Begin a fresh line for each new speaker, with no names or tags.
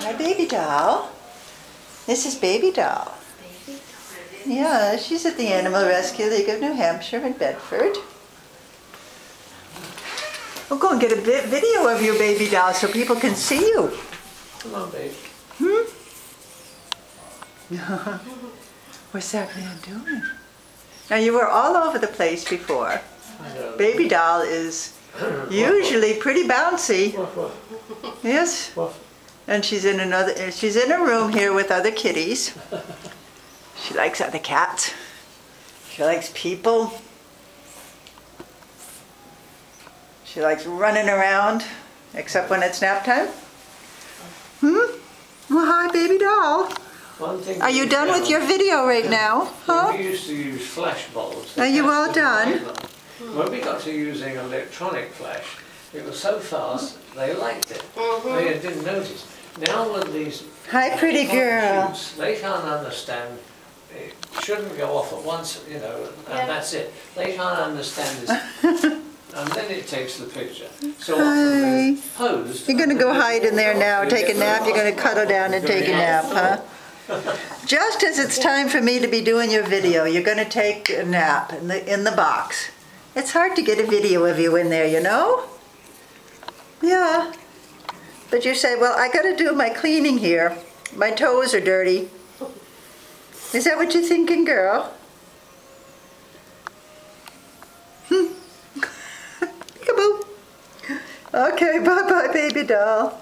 Hi, baby doll. This is baby doll. Yeah, she's at the Animal Rescue League of New Hampshire in Bedford. We'll go and get a video of you, baby doll, so people can see you.
Come on, babe.
What's that man doing? Now, you were all over the place before.
I know.
Baby doll is usually pretty bouncy. Yes. And she's in a room here with other kitties. She likes other cats. She likes people. She likes running around, except when it's nap time. Well, hi, baby doll. Are you done with your video right now? Huh?
We used to use flash bulbs.
Are you all done?
When we got to using electronic flash, it was so fast, they liked it. They didn't notice. Now with these...
Hi, pretty girl.
Shoots, they can't understand. It shouldn't go off at once, you know, and that's it. They can't understand this. And then it takes the picture. So often they pose.
You're going to go hide in there now, take a nap. You're going to cuddle down and take a nap, huh? Just as it's time for me to be doing your video, you're going to take a nap in the box. It's hard to get a video of you in there, you know? Yeah. But you say, well, I got to do my cleaning here. My toes are dirty. Is that what you're thinking, girl? Peekaboo. Okay, bye-bye, baby doll.